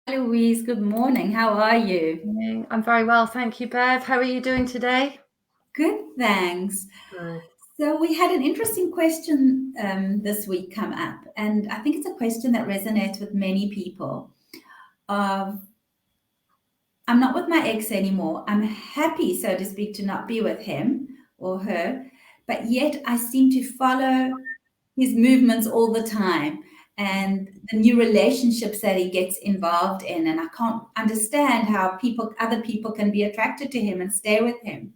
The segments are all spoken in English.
Louise, good morning. How are you? Morning. I'm very well, thank you, Bev. How are you doing today? Good, thanks. Good. So, we had an interesting question this week come up, and I think it's a question that resonates with many people. Of, I'm not with my ex anymore. I'm happy, so to speak, to not be with him or her, but yet I seem to follow his movements all the time and the new relationships that he gets involved in, and I can't understand how other people can be attracted to him and stay with him.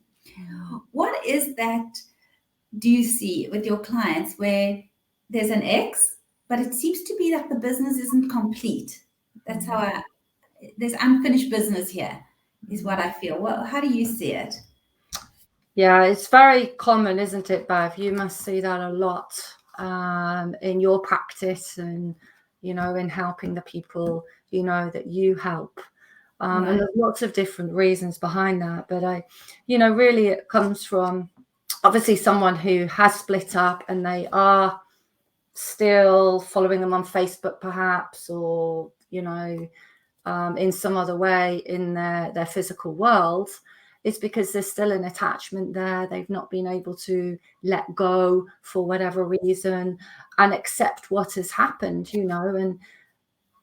What is that, do you see with your clients where there's an ex, but it seems to be that the business isn't complete? That's how there's unfinished business here, is what I feel. Well, how do you see it? Yeah, it's very common, isn't it, Bev? You must see that a lot in your practice and, in helping the people, that you help. And Right. there's lots of different reasons behind that. But really it comes from obviously someone who has split up and they are still following them on Facebook perhaps, or, in some other way in their physical world, it's because there's still an attachment there. They've not been able to let go for whatever reason and accept what has happened, and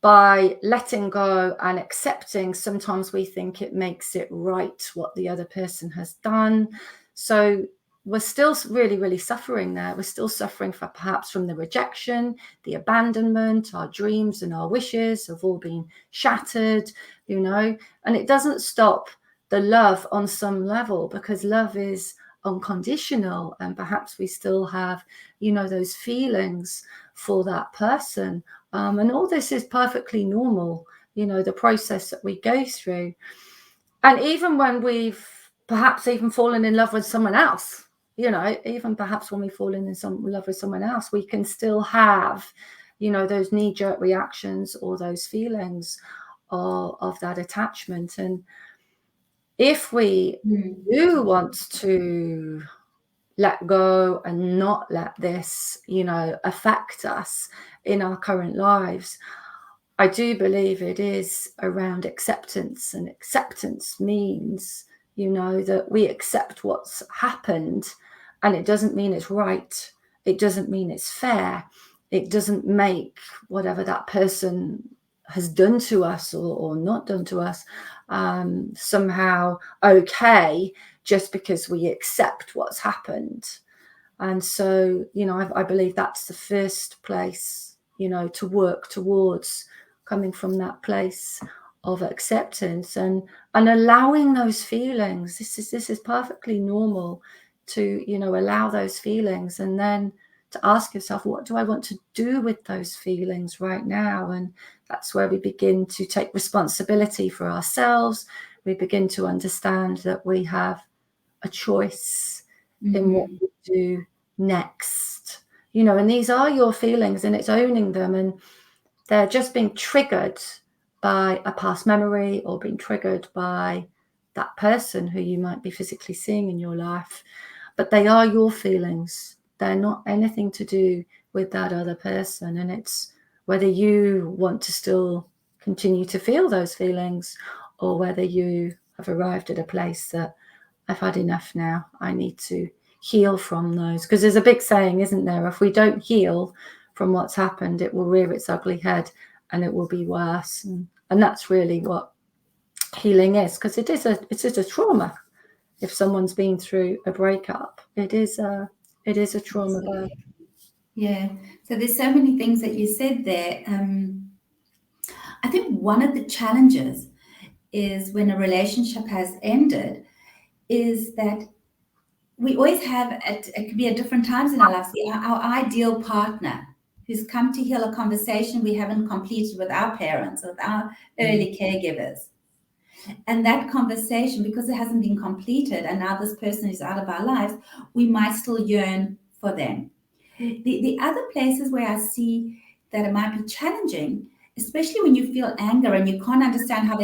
by letting go and accepting, sometimes we think it makes it right what the other person has done. So we're still really, really suffering there. We're still suffering perhaps from the rejection, the abandonment. Our dreams and our wishes have all been shattered, and it doesn't stop the love on some level, because love is unconditional, and perhaps we still have, those feelings for that person. And all this is perfectly normal, the process that we go through. And even when we've perhaps even fallen in love with someone else, even perhaps when we fall in love with someone else, we can still have, those knee-jerk reactions or those feelings of that attachment. And if we do want to let go and not let this, affect us in our current lives, I do believe it is around acceptance. And acceptance means, that we accept what's happened, and it doesn't mean it's right. It doesn't mean it's fair. It doesn't make whatever that person has done to us or not done to us somehow okay, just because we accept what's happened. And so, I believe that's the first place, to work towards, coming from that place of acceptance and allowing those feelings. This is perfectly normal to, allow those feelings, and then to ask yourself, what do I want to do with those feelings right now? And that's where we begin to take responsibility for ourselves. We begin to understand that we have a choice in what we do next. And these are your feelings, and it's owning them, and they're just being triggered by a past memory or being triggered by that person who you might be physically seeing in your life. But they are your feelings. They're not anything to do with that other person. And it's whether you want to still continue to feel those feelings, or whether you have arrived at a place that I've had enough now. I need to heal from those. Because there's a big saying, isn't there? If we don't heal from what's happened, it will rear its ugly head and it will be worse. And that's really what healing is, because it is a trauma. If someone's been through a breakup, it is a trauma. Yeah. So there's so many things that you said there. I think one of the challenges is when a relationship has ended, is that we always have, it could be at different times in our lives, our ideal partner who's come to heal a conversation we haven't completed with our parents, with our early caregivers. And that conversation, because it hasn't been completed and now this person is out of our lives, we might still yearn for them. The other places where I see that it might be challenging, especially when you feel anger and you can't understand how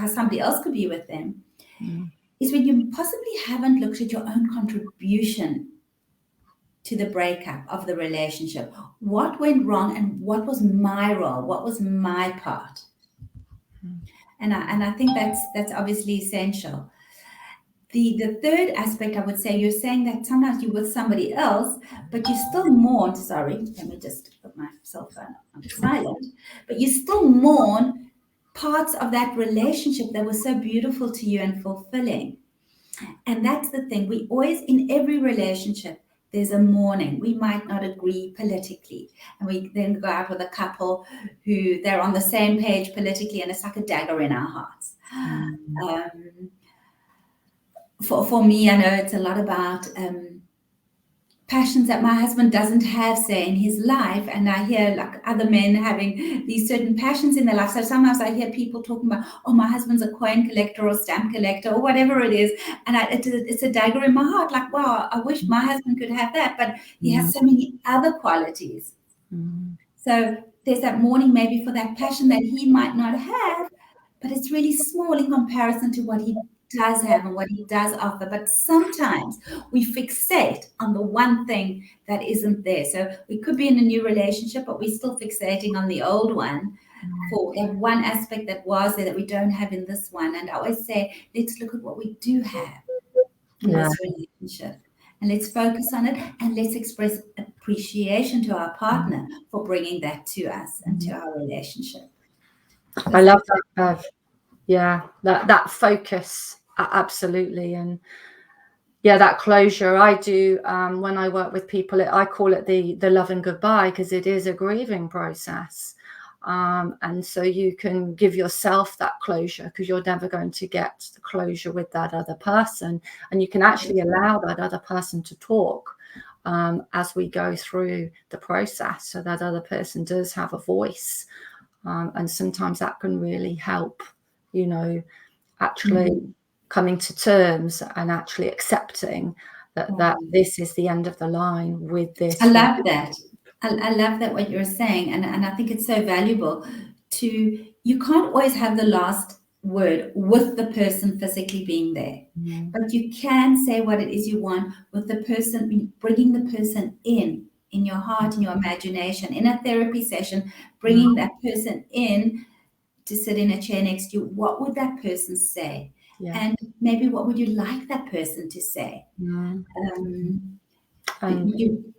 somebody else could be with them, is when you possibly haven't looked at your own contribution to the breakup of the relationship. What went wrong and what was my role? What was my part? And I think that's obviously essential. The third aspect, I would say, you're saying that sometimes you're with somebody else, but you still mourn. Sorry, let me just put my cell phone on silent. But you still mourn parts of that relationship that was so beautiful to you and fulfilling. And that's the thing. We always, in every relationship, there's a mourning. We might not agree politically. And we then go out with a couple who they're on the same page politically, and it's like a dagger in our hearts. For me, I know it's a lot about passions that my husband doesn't have, say, in his life. And I hear like other men having these certain passions in their life. So sometimes I hear people talking about, oh, my husband's a coin collector or stamp collector or whatever it is. And it's a dagger in my heart. Like, wow, I wish my husband could have that. But he has so many other qualities. So there's that mourning maybe for that passion that he might not have, but it's really small in comparison to what he does have and what he does offer. But sometimes we fixate on the one thing that isn't there. So we could be in a new relationship, but we're still fixating on the old one for that one aspect that was there that we don't have in this one. And I always say, let's look at what we do have in this relationship. And let's focus on it, and let's express appreciation to our partner for bringing that to us and to our relationship. I love that, Bev. Yeah, that focus, absolutely. And yeah, that closure. I do when I work with people, I call it the love and goodbye, because it is a grieving process. And so you can give yourself that closure, because you're never going to get the closure with that other person. And you can actually allow that other person to talk as we go through the process, so that other person does have a voice. And sometimes that can really help, actually coming to terms and actually accepting that this is the end of the line with this. I love that. I love that what you're saying. And I think it's so valuable you can't always have the last word with the person physically being there, but you can say what it is you want with the person, bringing the person in your heart, in your imagination, in a therapy session, bringing that person in to sit in a chair next to you. What would that person say? And maybe what would you like that person to say? You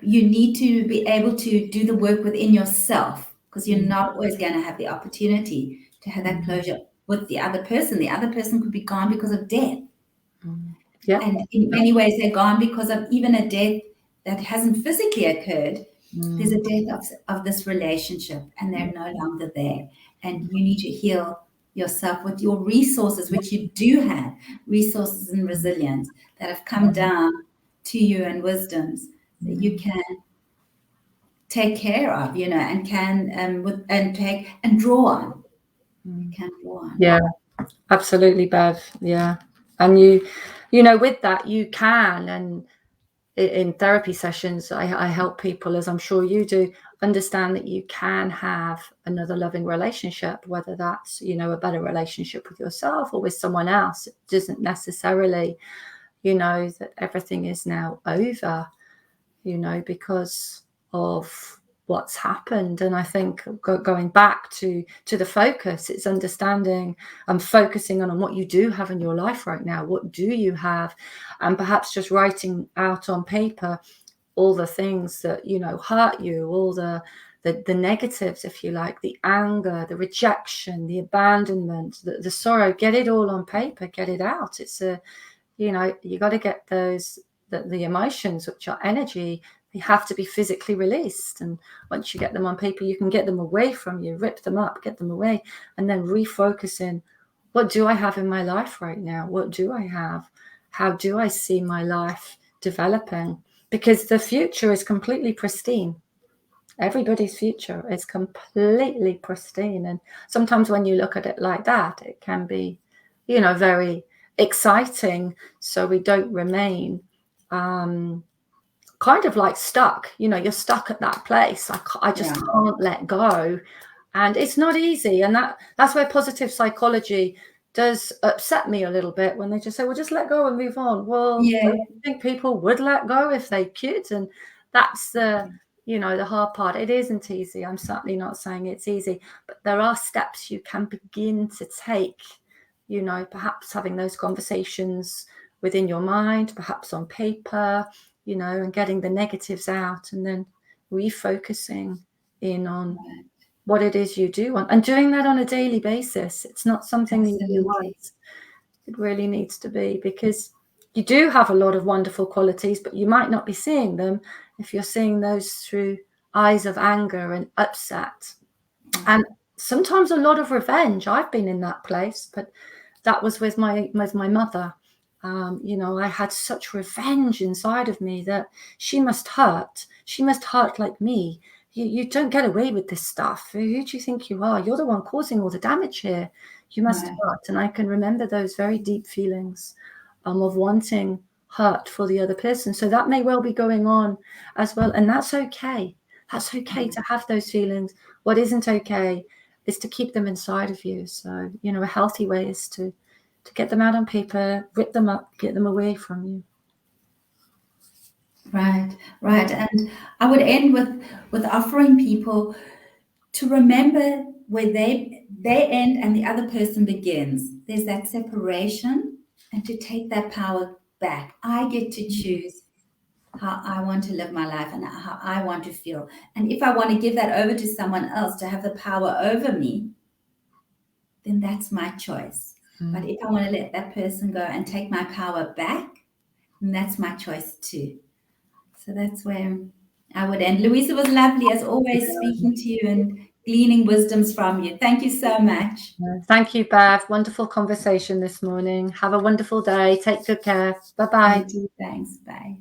need to be able to do the work within yourself, because you're not always going to have the opportunity to have that closure with the other person. The other person could be gone because of death. And in many ways, they're gone because of even a death that hasn't physically occurred. There's a death of this relationship, and they're no longer there. And you need to heal yourself with your resources, which you do have, resources and resilience that have come down to you, and wisdoms that you can take care of, and can take and draw on. You can draw on. Yeah, absolutely, Bev. Yeah. And with that, you can, and in therapy sessions, I help people, as I'm sure you do, understand that you can have another loving relationship, whether that's, a better relationship with yourself or with someone else. It doesn't necessarily, that everything is now over, because of what's happened. And I think going back to the focus, it's understanding and focusing on what you do have in your life right now. What do you have? And perhaps just writing out on paper all the things that hurt you, all the negatives, if you like, the anger, the rejection, the abandonment, the sorrow. Get it all on paper, get it out. It's you got to get those the emotions, which are energy. They have to be physically released. And once you get them on paper, you can get them away from you, rip them up, get them away, and then refocusing. What do I have in my life right now? What do I have? How do I see my life developing? Because the future is completely pristine. Everybody's future is completely pristine. And sometimes when you look at it like that, it can be, very exciting. So we don't remain kind of like stuck, you're stuck at that place. I just can't let go. And it's not easy. And that's where positive psychology does upset me a little bit, when they just say, well, just let go and move on. Well, I think people would let go if they could. And that's the you know, the hard part. It isn't easy. I'm certainly not saying it's easy, but there are steps you can begin to take, you know, perhaps having those conversations within your mind, perhaps on paper, you know, and getting the negatives out, and then refocusing in on what it is you do want, and doing that on a daily basis. It's not something you do once. It really needs to be, because you do have a lot of wonderful qualities, but you might not be seeing them if you're seeing those through eyes of anger and upset. And sometimes a lot of revenge. I've been in that place, but that was with my mother. You know, I had such revenge inside of me that she must hurt. She must hurt like me. You don't get away with this stuff. Who do you think you are? You're the one causing all the damage here. You must hurt. And I can remember those very deep feelings of wanting hurt for the other person. So that may well be going on as well. And that's okay. That's okay to have those feelings. What isn't okay is to keep them inside of you. So, you know, a healthy way is to get them out on paper, rip them up, get them away from you. Right. And I would end with offering people to remember where they end and the other person begins. There's that separation, and to take that power back. I get to choose how I want to live my life and how I want to feel. And if I want to give that over to someone else to have the power over me, then that's my choice. But if I want to let that person go and take my power back, then that's my choice too. So that's where I would end. Louisa, was lovely as always speaking to you and gleaning wisdoms from you. Thank you so much. Thank you, Bev. Wonderful conversation this morning. Have a wonderful day. Take good care. Bye-bye. Thanks. Bye.